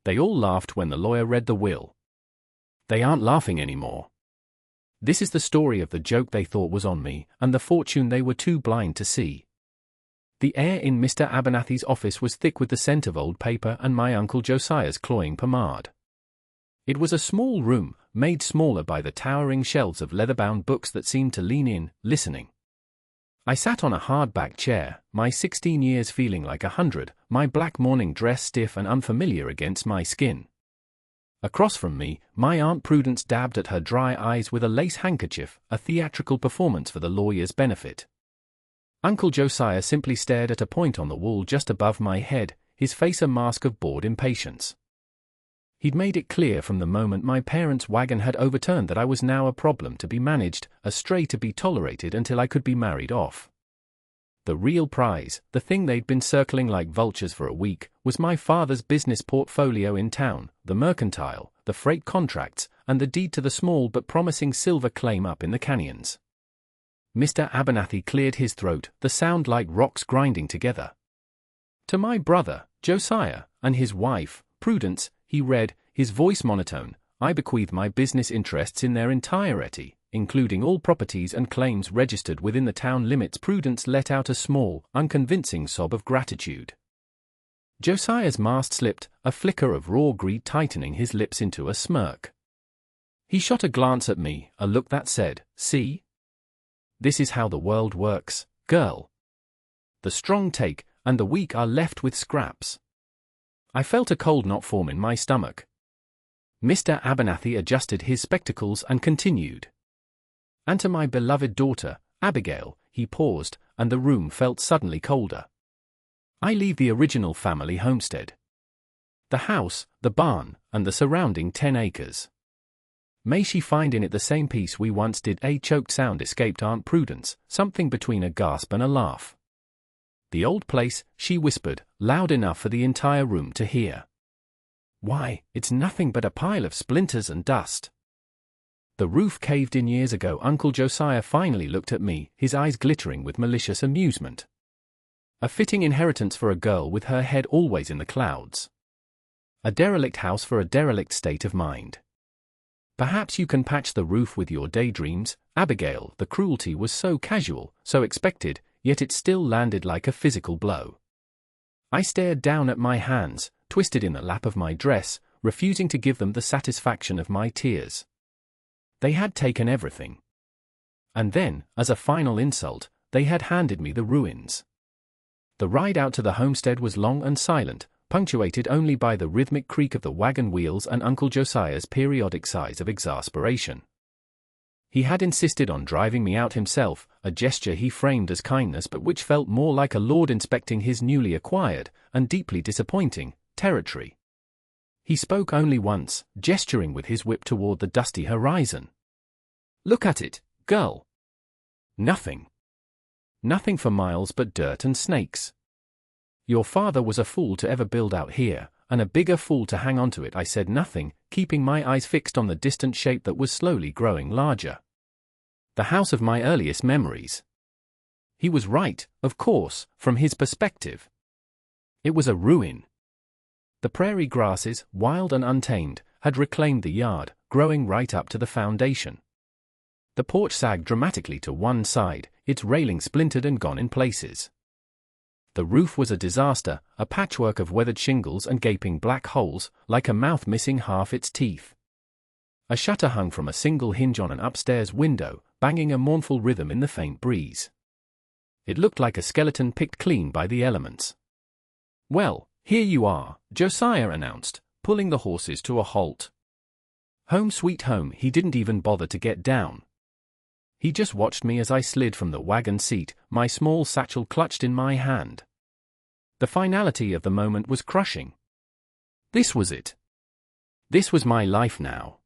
They all laughed when the lawyer read the will. They aren't laughing anymore. This is the story of the joke they thought was on me, and the fortune they were too blind to see. The air in Mr. Abernathy's office was thick with the scent of old paper and my Uncle Josiah's cloying pomade. It was a small room, made smaller by the towering shelves of leather-bound books that seemed to lean in, listening. I sat on a hard-back chair, my 16 years feeling like 100, my black morning dress stiff and unfamiliar against my skin. Across from me, my Aunt Prudence dabbed at her dry eyes with a lace handkerchief, a theatrical performance for the lawyer's benefit. Uncle Josiah simply stared at a point on the wall just above my head, his face a mask of bored impatience. He'd made it clear from the moment my parents' wagon had overturned that I was now a problem to be managed, a stray to be tolerated until I could be married off. The real prize, the thing they'd been circling like vultures for a week, was my father's business portfolio in town, the mercantile, the freight contracts, and the deed to the small but promising silver claim up in the canyons. Mr. Abernathy cleared his throat, the sound like rocks grinding together. To my brother, Josiah, and his wife, Prudence, he read, his voice monotone, I bequeath my business interests in their entirety, including all properties and claims registered within the town limits. Prudence let out a small, unconvincing sob of gratitude. Josiah's mask slipped, a flicker of raw greed tightening his lips into a smirk. He shot a glance at me, a look that said, see? This is how the world works, girl. The strong take, and the weak are left with scraps. I felt a cold knot form in my stomach. Mr. Abernathy adjusted his spectacles and continued. And to my beloved daughter, Abigail, he paused, and the room felt suddenly colder. I leave the original family homestead. The house, the barn, and the surrounding 10 acres. May she find in it the same peace we once did. A choked sound escaped Aunt Prudence, something between a gasp and a laugh. The old place, she whispered, loud enough for the entire room to hear. Why, it's nothing but a pile of splinters and dust. The roof caved in years ago. Uncle Josiah finally looked at me, his eyes glittering with malicious amusement. A fitting inheritance for a girl with her head always in the clouds. A derelict house for a derelict state of mind. Perhaps you can patch the roof with your daydreams, Abigail. The cruelty was so casual, so expected, yet it still landed like a physical blow. I stared down at my hands, twisted in the lap of my dress, refusing to give them the satisfaction of my tears. They had taken everything. And then, as a final insult, they had handed me the ruins. The ride out to the homestead was long and silent, punctuated only by the rhythmic creak of the wagon wheels and Uncle Josiah's periodic sighs of exasperation. He had insisted on driving me out himself, a gesture he framed as kindness but which felt more like a lord inspecting his newly acquired, and deeply disappointing, territory. He spoke only once, gesturing with his whip toward the dusty horizon. Look at it, girl. Nothing. Nothing for miles but dirt and snakes. Your father was a fool to ever build out here, and a bigger fool to hang on to it. I said nothing, keeping my eyes fixed on the distant shape that was slowly growing larger. The house of my earliest memories. He was right, of course, from his perspective. It was a ruin. The prairie grasses, wild and untamed, had reclaimed the yard, growing right up to the foundation. The porch sagged dramatically to one side, its railing splintered and gone in places. The roof was a disaster, a patchwork of weathered shingles and gaping black holes, like a mouth missing half its teeth. A shutter hung from a single hinge on an upstairs window, banging a mournful rhythm in the faint breeze. It looked like a skeleton picked clean by the elements. Well, here you are, Josiah announced, pulling the horses to a halt. Home sweet home. He didn't even bother to get down. He just watched me as I slid from the wagon seat, my small satchel clutched in my hand. The finality of the moment was crushing. This was it. This was my life now.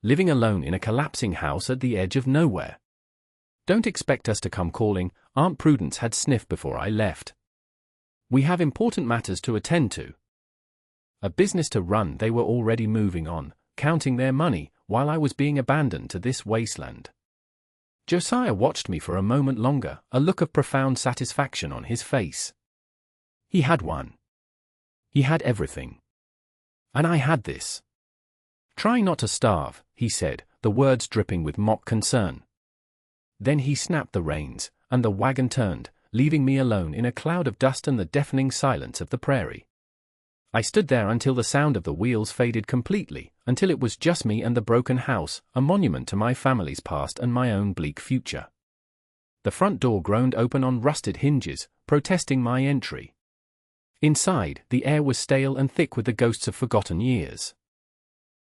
Living alone in a collapsing house at the edge of nowhere. Don't expect us to come calling, Aunt Prudence had sniffed before I left. We have important matters to attend to. A business to run. They were already moving on, counting their money, while I was being abandoned to this wasteland. Josiah watched me for a moment longer, a look of profound satisfaction on his face. He had won. He had everything. And I had this. "Try not to starve," he said, the words dripping with mock concern. Then he snapped the reins, and the wagon turned, leaving me alone in a cloud of dust and the deafening silence of the prairie. I stood there until the sound of the wheels faded completely, until it was just me and the broken house, a monument to my family's past and my own bleak future. The front door groaned open on rusted hinges, protesting my entry. Inside, the air was stale and thick with the ghosts of forgotten years.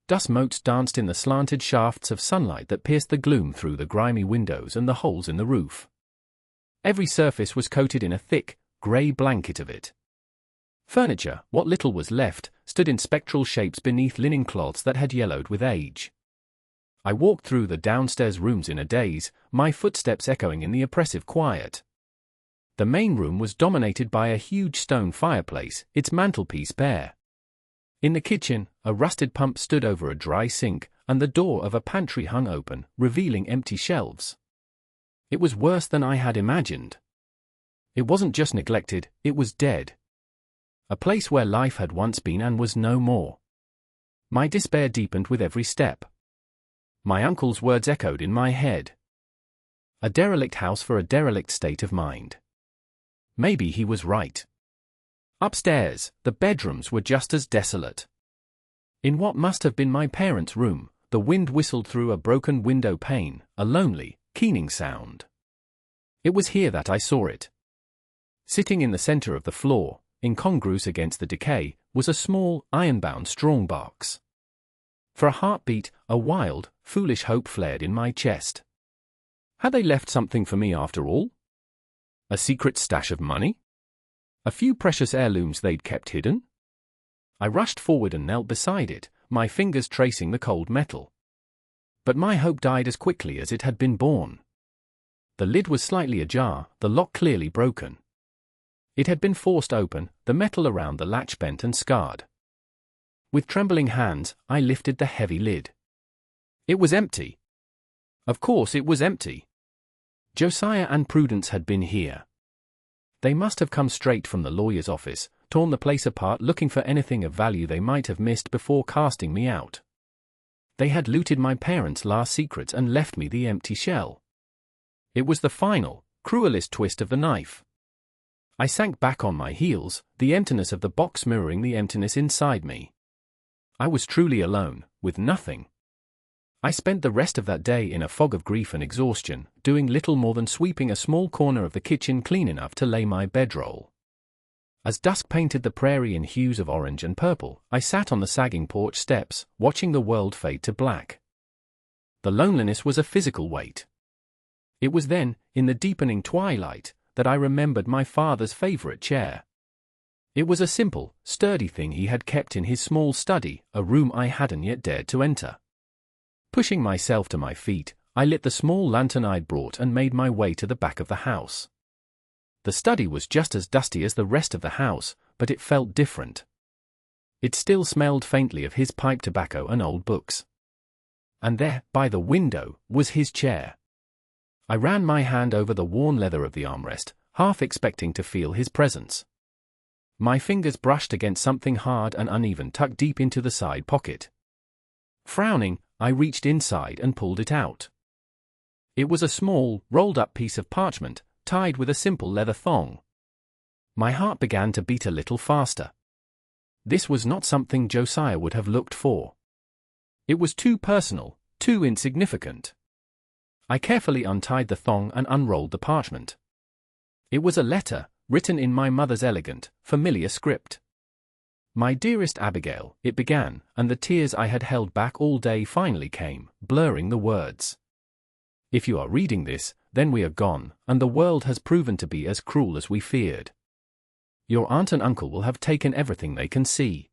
Dust motes danced in the slanted shafts of sunlight that pierced the gloom through the grimy windows and the holes in the roof. Every surface was coated in a thick, grey blanket of it. Furniture, what little was left, stood in spectral shapes beneath linen cloths that had yellowed with age. I walked through the downstairs rooms in a daze, my footsteps echoing in the oppressive quiet. The main room was dominated by a huge stone fireplace, its mantelpiece bare. In the kitchen, a rusted pump stood over a dry sink, and the door of a pantry hung open, revealing empty shelves. It was worse than I had imagined. It wasn't just neglected, it was dead. A place where life had once been and was no more. My despair deepened with every step. My uncle's words echoed in my head. A derelict house for a derelict state of mind. Maybe he was right. Upstairs, the bedrooms were just as desolate. In what must have been my parents' room, the wind whistled through a broken window pane, a lonely, keening sound. It was here that I saw it. Sitting in the center of the floor, incongruous against the decay, was a small, iron-bound strongbox. For a heartbeat, a wild, foolish hope flared in my chest. Had they left something for me after all? A secret stash of money? A few precious heirlooms they'd kept hidden? I rushed forward and knelt beside it, my fingers tracing the cold metal. But my hope died as quickly as it had been born. The lid was slightly ajar, the lock clearly broken. It had been forced open, the metal around the latch bent and scarred. With trembling hands, I lifted the heavy lid. It was empty. Of course it was empty. Josiah and Prudence had been here. They must have come straight from the lawyer's office, torn the place apart looking for anything of value they might have missed before casting me out. They had looted my parents' last secrets and left me the empty shell. It was the final, cruelest twist of the knife. I sank back on my heels, the emptiness of the box mirroring the emptiness inside me. I was truly alone, with nothing. I spent the rest of that day in a fog of grief and exhaustion, doing little more than sweeping a small corner of the kitchen clean enough to lay my bedroll. As dusk painted the prairie in hues of orange and purple, I sat on the sagging porch steps, watching the world fade to black. The loneliness was a physical weight. It was then, in the deepening twilight, that I remembered my father's favorite chair. It was a simple, sturdy thing he had kept in his small study, a room I hadn't yet dared to enter. Pushing myself to my feet, I lit the small lantern I'd brought and made my way to the back of the house. The study was just as dusty as the rest of the house, but it felt different. It still smelled faintly of his pipe tobacco and old books. And there, by the window, was his chair. I ran my hand over the worn leather of the armrest, half expecting to feel his presence. My fingers brushed against something hard and uneven tucked deep into the side pocket. Frowning, I reached inside and pulled it out. It was a small, rolled-up piece of parchment, tied with a simple leather thong. My heart began to beat a little faster. This was not something Josiah would have looked for. It was too personal, too insignificant. I carefully untied the thong and unrolled the parchment. It was a letter, written in my mother's elegant, familiar script. "My dearest Abigail," it began, and the tears I had held back all day finally came, blurring the words. "If you are reading this, then we are gone, and the world has proven to be as cruel as we feared. Your aunt and uncle will have taken everything they can see.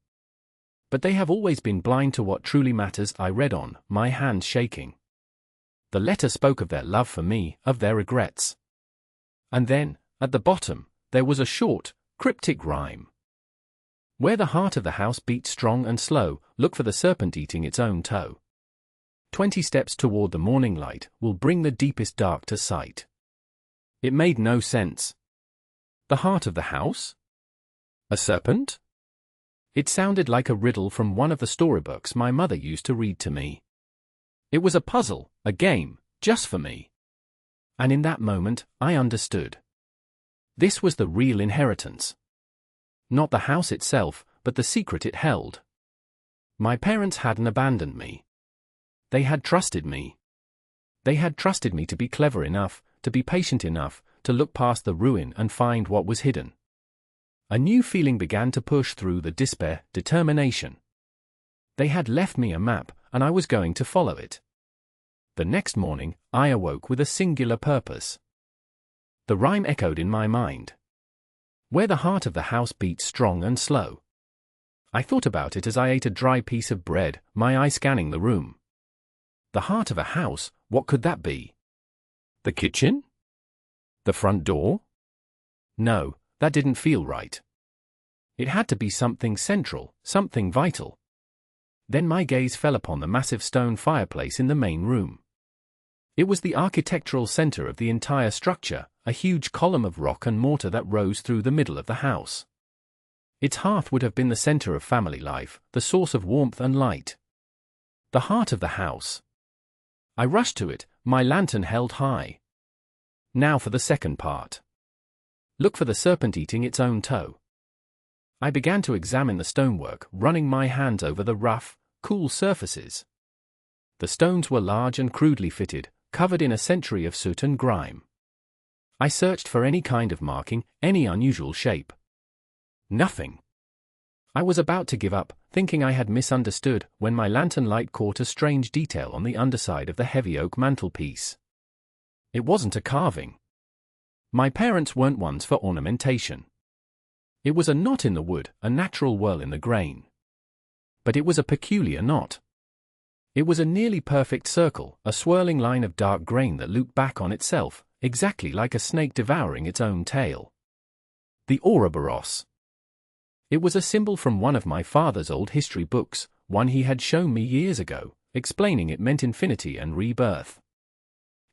But they have always been blind to what truly matters." I read on, my hands shaking. The letter spoke of their love for me, of their regrets. And then, at the bottom, there was a short, cryptic rhyme. "Where the heart of the house beats strong and slow, look for the serpent eating its own toe. 20 steps toward the morning light will bring the deepest dark to sight." It made no sense. The heart of the house? A serpent? It sounded like a riddle from one of the storybooks my mother used to read to me. It was a puzzle, a game, just for me. And in that moment, I understood. This was the real inheritance. Not the house itself, but the secret it held. My parents hadn't abandoned me. They had trusted me. They had trusted me to be clever enough, to be patient enough, to look past the ruin and find what was hidden. A new feeling began to push through the despair, determination. They had left me a map, and I was going to follow it. The next morning, I awoke with a singular purpose. The rhyme echoed in my mind. Where the heart of the house beats strong and slow. I thought about it as I ate a dry piece of bread, my eye scanning the room. The heart of a house, what could that be? The kitchen? The front door? No, that didn't feel right. It had to be something central, something vital. Then my gaze fell upon the massive stone fireplace in the main room. It was the architectural center of the entire structure, a huge column of rock and mortar that rose through the middle of the house. Its hearth would have been the center of family life, the source of warmth and light. The heart of the house. I rushed to it, my lantern held high. Now for the second part. Look for the serpent eating its own toe. I began to examine the stonework, running my hands over the rough, cool surfaces. The stones were large and crudely fitted, covered in a century of soot and grime. I searched for any kind of marking, any unusual shape. Nothing. I was about to give up, thinking I had misunderstood, when my lantern light caught a strange detail on the underside of the heavy oak mantelpiece. It wasn't a carving. My parents weren't ones for ornamentation. It was a knot in the wood, a natural whirl in the grain. But it was a peculiar knot. It was a nearly perfect circle, a swirling line of dark grain that looped back on itself, exactly like a snake devouring its own tail. The Ouroboros. It was a symbol from one of my father's old history books, one he had shown me years ago, explaining it meant infinity and rebirth.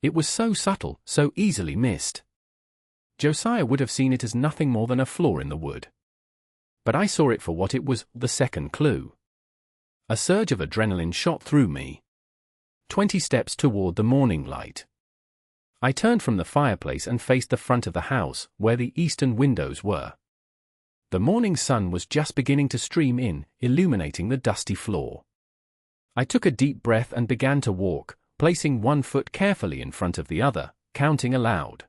It was so subtle, so easily missed. Josiah would have seen it as nothing more than a flaw in the wood. But I saw it for what it was, the second clue. A surge of adrenaline shot through me. 20 steps toward the morning light. I turned from the fireplace and faced the front of the house, where the eastern windows were. The morning sun was just beginning to stream in, illuminating the dusty floor. I took a deep breath and began to walk, placing one foot carefully in front of the other, counting aloud.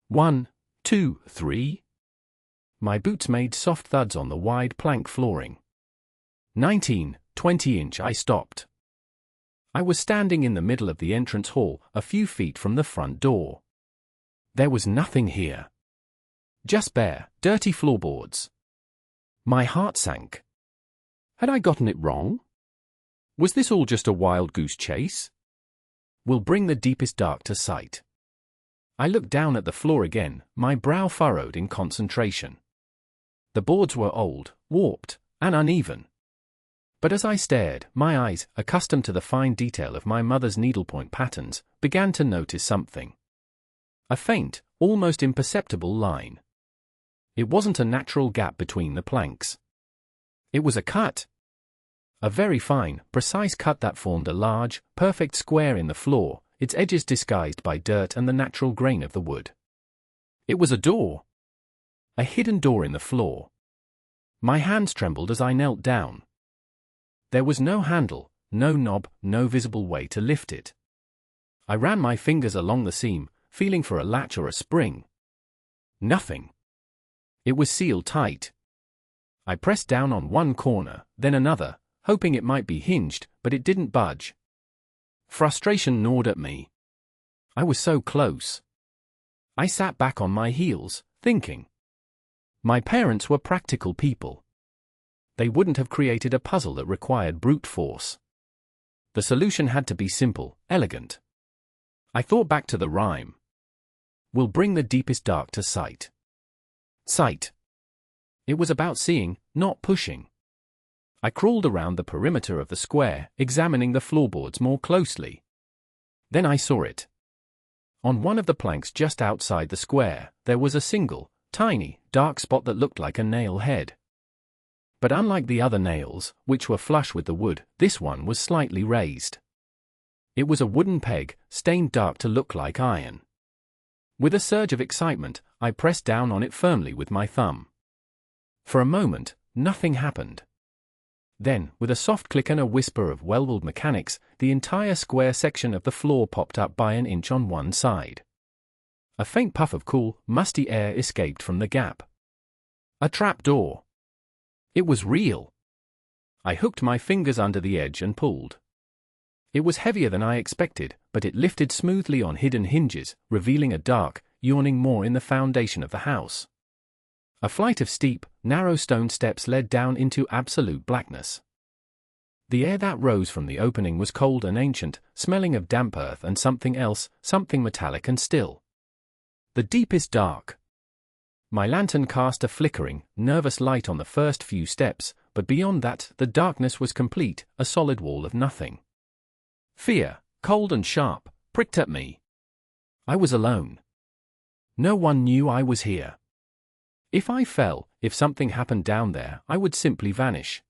1, 2, 3. My boots made soft thuds on the wide plank flooring. 19, 20-inch. I stopped. I was standing in the middle of the entrance hall, a few feet from the front door. There was nothing here. Just bare, dirty floorboards. My heart sank. Had I gotten it wrong? Was this all just a wild goose chase? We'll bring the deepest dark to sight. I looked down at the floor again, my brow furrowed in concentration. The boards were old, warped, and uneven. But as I stared, my eyes, accustomed to the fine detail of my mother's needlepoint patterns, began to notice something. A faint, almost imperceptible line. It wasn't a natural gap between the planks. It was a cut. A very fine, precise cut that formed a large, perfect square in the floor, its edges disguised by dirt and the natural grain of the wood. It was a door. A hidden door in the floor. My hands trembled as I knelt down. There was no handle, no knob, no visible way to lift it. I ran my fingers along the seam, feeling for a latch or a spring. Nothing. It was sealed tight. I pressed down on one corner, then another, hoping it might be hinged, but it didn't budge. Frustration gnawed at me. I was so close. I sat back on my heels, thinking. My parents were practical people. They wouldn't have created a puzzle that required brute force. The solution had to be simple, elegant. I thought back to the rhyme. We'll bring the deepest dark to sight. Sight. It was about seeing, not pushing. I crawled around the perimeter of the square, examining the floorboards more closely. Then I saw it. On one of the planks just outside the square, there was a single, tiny, dark spot that looked like a nail head. But unlike the other nails, which were flush with the wood, this one was slightly raised. It was a wooden peg, stained dark to look like iron. With a surge of excitement, I pressed down on it firmly with my thumb. For a moment, nothing happened. Then, with a soft click and a whisper of well-oiled mechanics, the entire square section of the floor popped up by an inch on one side. A faint puff of cool, musty air escaped from the gap. A trapdoor. It was real. I hooked my fingers under the edge and pulled. It was heavier than I expected, but it lifted smoothly on hidden hinges, revealing a dark, yawning maw in the foundation of the house. A flight of steep, narrow stone steps led down into absolute blackness. The air that rose from the opening was cold and ancient, smelling of damp earth and something else, something metallic and still. The deepest dark. My lantern cast a flickering, nervous light on the first few steps, but beyond that, the darkness was complete, a solid wall of nothing. Fear, cold and sharp, pricked at me. I was alone. No one knew I was here. If I fell, if something happened down there, I would simply vanish.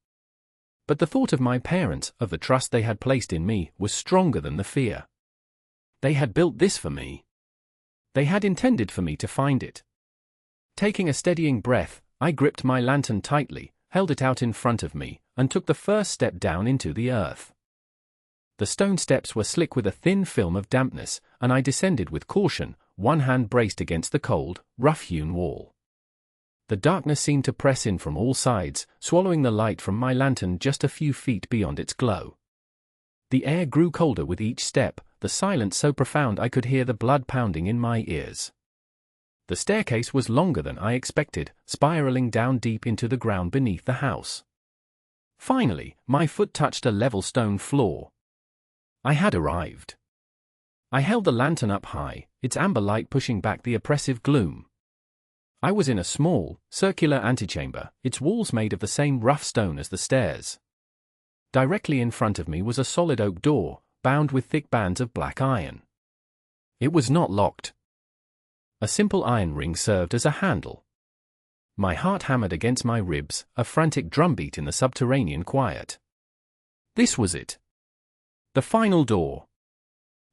But the thought of my parents, of the trust they had placed in me, was stronger than the fear. They had built this for me. They had intended for me to find it. Taking a steadying breath, I gripped my lantern tightly, held it out in front of me, and took the first step down into the earth. The stone steps were slick with a thin film of dampness, and I descended with caution, one hand braced against the cold, rough-hewn wall. The darkness seemed to press in from all sides, swallowing the light from my lantern just a few feet beyond its glow. The air grew colder with each step, the silence so profound I could hear the blood pounding in my ears. The staircase was longer than I expected, spiraling down deep into the ground beneath the house. Finally, my foot touched a level stone floor. I had arrived. I held the lantern up high, its amber light pushing back the oppressive gloom. I was in a small, circular antechamber, its walls made of the same rough stone as the stairs. Directly in front of me was a solid oak door, bound with thick bands of black iron. It was not locked. A simple iron ring served as a handle. My heart hammered against my ribs, a frantic drumbeat in the subterranean quiet. This was it. The final door.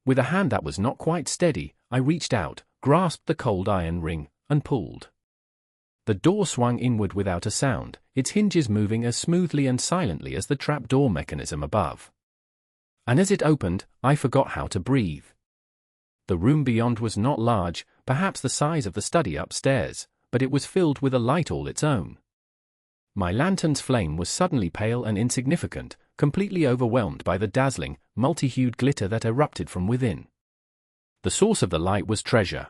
With a hand that was not quite steady, I reached out, grasped the cold iron ring, and pulled. The door swung inward without a sound, its hinges moving as smoothly and silently as the trapdoor mechanism above. And as it opened, I forgot how to breathe. The room beyond was not large, perhaps the size of the study upstairs, but it was filled with a light all its own. My lantern's flame was suddenly pale and insignificant, completely overwhelmed by the dazzling, multi-hued glitter that erupted from within. The source of the light was treasure.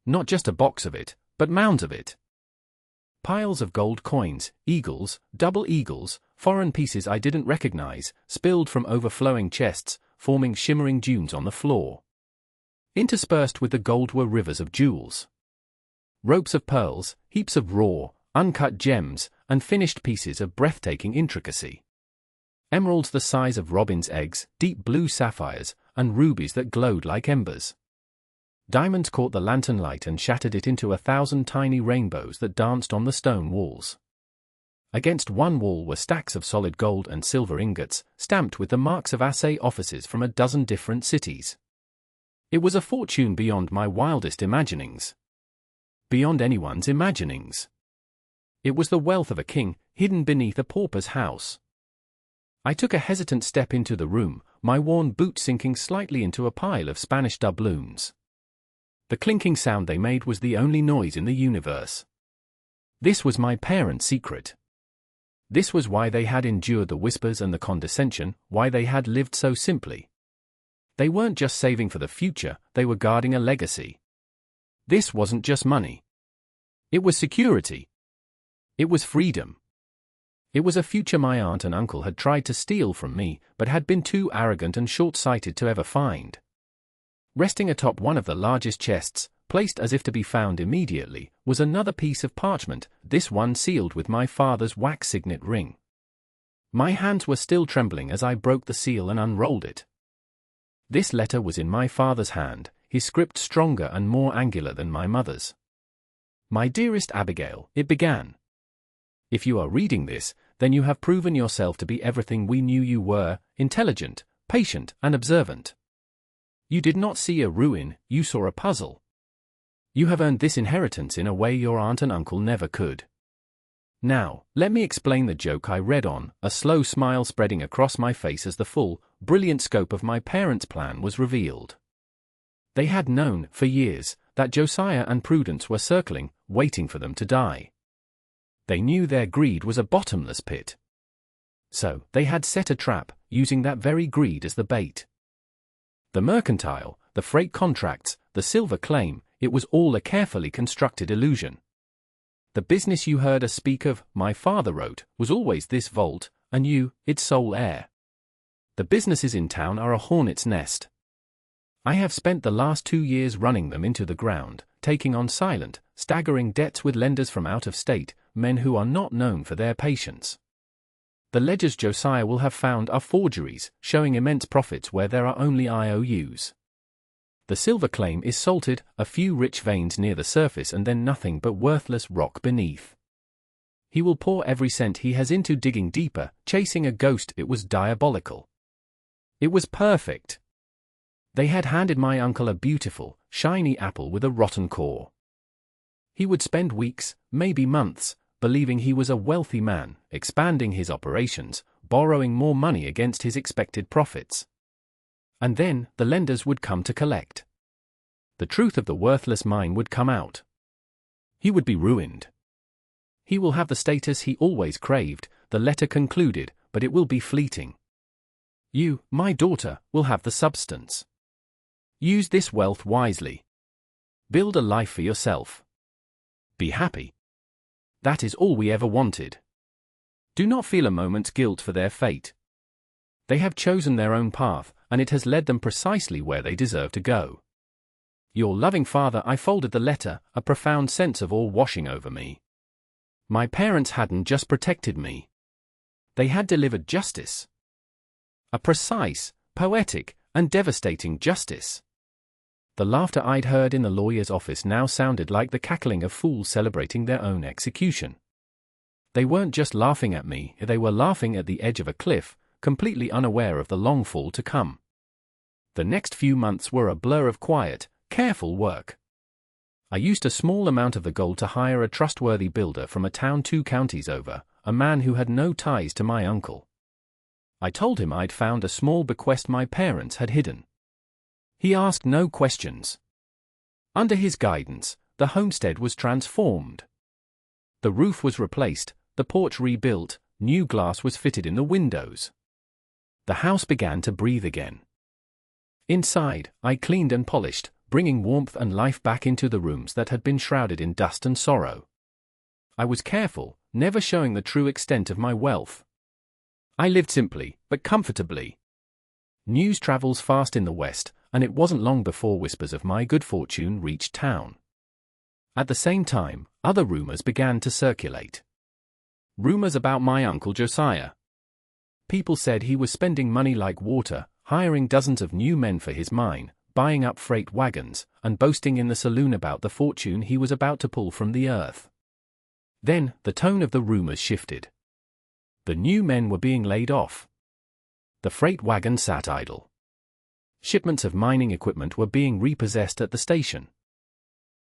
Not just a box of it, but mounds of it. Piles of gold coins, eagles, double eagles, foreign pieces I didn't recognize, spilled from overflowing chests, forming shimmering dunes on the floor. Interspersed with the gold were rivers of jewels. Ropes of pearls, heaps of raw, uncut gems, and finished pieces of breathtaking intricacy. Emeralds the size of robin's eggs, deep blue sapphires, and rubies that glowed like embers. Diamonds caught the lantern light and shattered it into 1,000 tiny rainbows that danced on the stone walls. Against one wall were stacks of solid gold and silver ingots, stamped with the marks of assay offices from a dozen different cities. It was a fortune beyond my wildest imaginings. Beyond anyone's imaginings. It was the wealth of a king, hidden beneath a pauper's house. I took a hesitant step into the room, my worn boot sinking slightly into a pile of Spanish doubloons. The clinking sound they made was the only noise in the universe. This was my parents' secret. This was why they had endured the whispers and the condescension, why they had lived so simply. They weren't just saving for the future, they were guarding a legacy. This wasn't just money. It was security. It was freedom. It was a future my aunt and uncle had tried to steal from me, but had been too arrogant and short-sighted to ever find. Resting atop one of the largest chests, placed as if to be found immediately, was another piece of parchment, this one sealed with my father's wax signet ring. My hands were still trembling as I broke the seal and unrolled it. This letter was in my father's hand, his script stronger and more angular than my mother's. "My dearest Abigail," it began. If you are reading this, then you have proven yourself to be everything we knew you were: intelligent, patient, and observant. You did not see a ruin, you saw a puzzle. You have earned this inheritance in a way your aunt and uncle never could. Now, let me explain the joke I read on, a slow smile spreading across my face as the full, brilliant scope of my parents' plan was revealed. They had known, for years, that Josiah and Prudence were circling, waiting for them to die. They knew their greed was a bottomless pit. So, they had set a trap, using that very greed as the bait. The mercantile, the freight contracts, the silver claim, it was all a carefully constructed illusion. The business you heard us speak of, my father wrote, was always this vault, and you, its sole heir. The businesses in town are a hornet's nest. I have spent the last 2 years running them into the ground, taking on silent, staggering debts with lenders from out of state, men who are not known for their patience. The ledgers Josiah will have found are forgeries, showing immense profits where there are only IOUs. The silver claim is salted, a few rich veins near the surface and then nothing but worthless rock beneath. He will pour every cent he has into digging deeper, chasing a ghost. It was diabolical. It was perfect. They had handed my uncle a beautiful, shiny apple with a rotten core. He would spend weeks, maybe months, believing he was a wealthy man, expanding his operations, borrowing more money against his expected profits. And then, the lenders would come to collect. The truth of the worthless mine would come out. He would be ruined. He will have the status he always craved, the letter concluded, but it will be fleeting. You, my daughter, will have the substance. Use this wealth wisely. Build a life for yourself. Be happy. That is all we ever wanted. Do not feel a moment's guilt for their fate. They have chosen their own path, and it has led them precisely where they deserve to go. Your loving father. I folded the letter, a profound sense of awe washing over me. My parents hadn't just protected me. They had delivered justice. A precise, poetic, and devastating justice. The laughter I'd heard in the lawyer's office now sounded like the cackling of fools celebrating their own execution. They weren't just laughing at me, they were laughing at the edge of a cliff, completely unaware of the long fall to come. The next few months were a blur of quiet, careful work. I used a small amount of the gold to hire a trustworthy builder from a town 2 counties over, a man who had no ties to my uncle. I told him I'd found a small bequest my parents had hidden. He asked no questions. Under his guidance, the homestead was transformed. The roof was replaced, the porch rebuilt, new glass was fitted in the windows. The house began to breathe again. Inside, I cleaned and polished, bringing warmth and life back into the rooms that had been shrouded in dust and sorrow. I was careful, never showing the true extent of my wealth. I lived simply, but comfortably. News travels fast in the West, and it wasn't long before whispers of my good fortune reached town. At the same time, other rumors began to circulate. Rumors about my uncle Josiah. People said he was spending money like water, hiring dozens of new men for his mine, buying up freight wagons, and boasting in the saloon about the fortune he was about to pull from the earth. Then, the tone of the rumors shifted. The new men were being laid off. The freight wagon sat idle. Shipments of mining equipment were being repossessed at the station.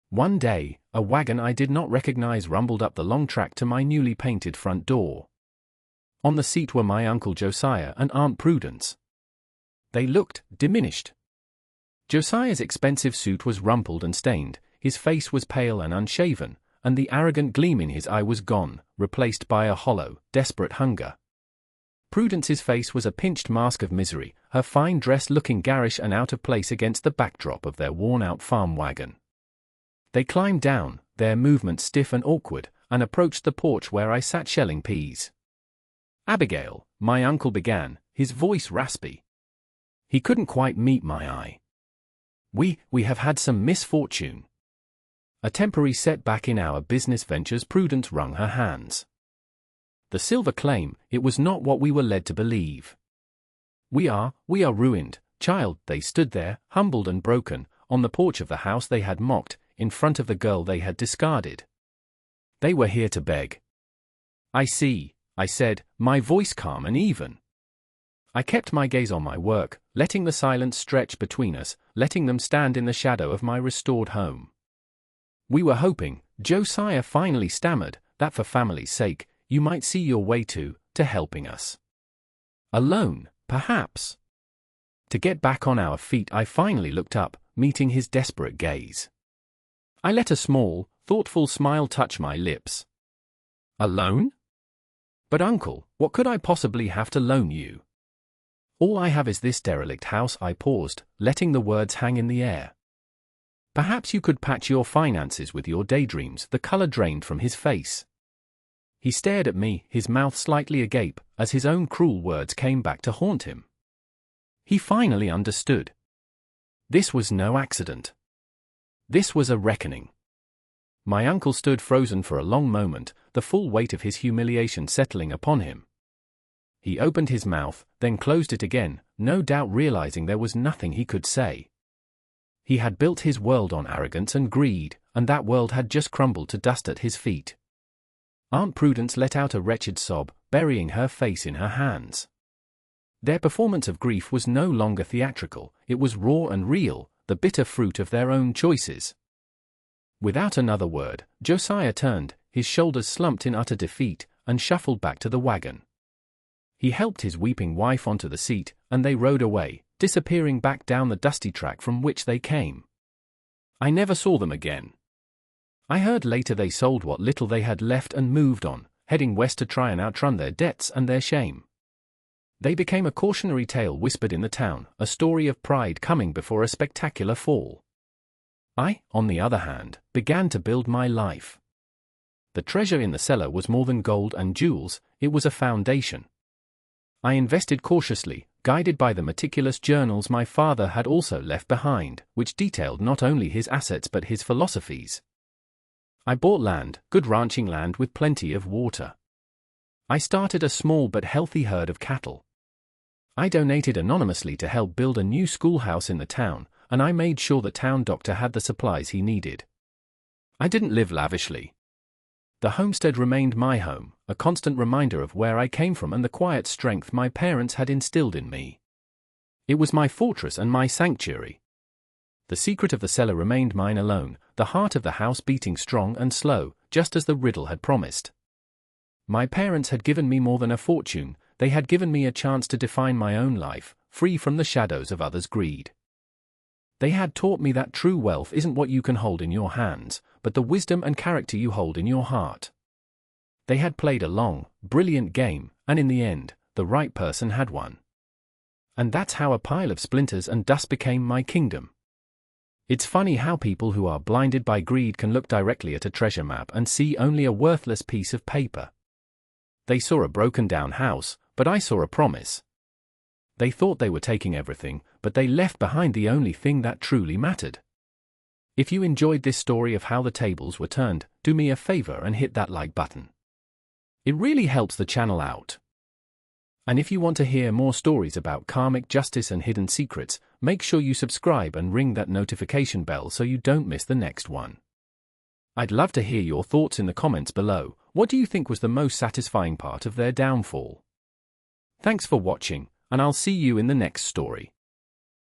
One day, a wagon I did not recognize rumbled up the long track to my newly painted front door. On the seat were my Uncle Josiah and Aunt Prudence. They looked diminished. Josiah's expensive suit was rumpled and stained, his face was pale and unshaven, and the arrogant gleam in his eye was gone, replaced by a hollow, desperate hunger. Prudence's face was a pinched mask of misery, her fine dress looking garish and out of place against the backdrop of their worn-out farm wagon. They climbed down, their movements stiff and awkward, and approached the porch where I sat shelling peas. "Abigail," my uncle began, his voice raspy. He couldn't quite meet my eye. We have had some misfortune. A temporary setback in our business ventures." Prudence wrung her hands. "The silver claim, it was not what we were led to believe. We are ruined, child." They stood there, humbled and broken, on the porch of the house they had mocked, in front of the girl they had discarded. They were here to beg. I see, I said, my voice calm and even. I kept my gaze on my work, letting the silence stretch between us, letting them stand in the shadow of my restored home. We were hoping, Josiah finally stammered, that for family's sake, you might see your way to helping us. Alone, perhaps. To get back on our feet, I finally looked up, meeting his desperate gaze. I let a small, thoughtful smile touch my lips. Alone? But uncle, what could I possibly have to loan you? All I have is this derelict house. I paused, letting the words hang in the air. Perhaps you could patch your finances with your daydreams. The color drained from his face. He stared at me, his mouth slightly agape, as his own cruel words came back to haunt him. He finally understood. This was no accident. This was a reckoning. My uncle stood frozen for a long moment, the full weight of his humiliation settling upon him. He opened his mouth, then closed it again, no doubt realizing there was nothing he could say. He had built his world on arrogance and greed, and that world had just crumbled to dust at his feet. Aunt Prudence let out a wretched sob, burying her face in her hands. Their performance of grief was no longer theatrical, it was raw and real, the bitter fruit of their own choices. Without another word, Josiah turned, his shoulders slumped in utter defeat, and shuffled back to the wagon. He helped his weeping wife onto the seat, and they rode away, disappearing back down the dusty track from which they came. I never saw them again. I heard later they sold what little they had left and moved on, heading west to try and outrun their debts and their shame. They became a cautionary tale whispered in the town, a story of pride coming before a spectacular fall. I, on the other hand, began to build my life. The treasure in the cellar was more than gold and jewels, it was a foundation. I invested cautiously, guided by the meticulous journals my father had also left behind, which detailed not only his assets but his philosophies. I bought land, good ranching land with plenty of water. I started a small but healthy herd of cattle. I donated anonymously to help build a new schoolhouse in the town, and I made sure the town doctor had the supplies he needed. I didn't live lavishly. The homestead remained my home, a constant reminder of where I came from and the quiet strength my parents had instilled in me. It was my fortress and my sanctuary. The secret of the cellar remained mine alone, the heart of the house beating strong and slow, just as the riddle had promised. My parents had given me more than a fortune, they had given me a chance to define my own life, free from the shadows of others' greed. They had taught me that true wealth isn't what you can hold in your hands, but the wisdom and character you hold in your heart. They had played a long, brilliant game, and in the end, the right person had won. And that's how a pile of splinters and dust became my kingdom. It's funny how people who are blinded by greed can look directly at a treasure map and see only a worthless piece of paper. They saw a broken-down house, but I saw a promise. They thought they were taking everything, but they left behind the only thing that truly mattered. If you enjoyed this story of how the tables were turned, do me a favor and hit that like button. It really helps the channel out. And if you want to hear more stories about karmic justice and hidden secrets, make sure you subscribe and ring that notification bell so you don't miss the next one. I'd love to hear your thoughts in the comments below. What do you think was the most satisfying part of their downfall? Thanks for watching, and I'll see you in the next story.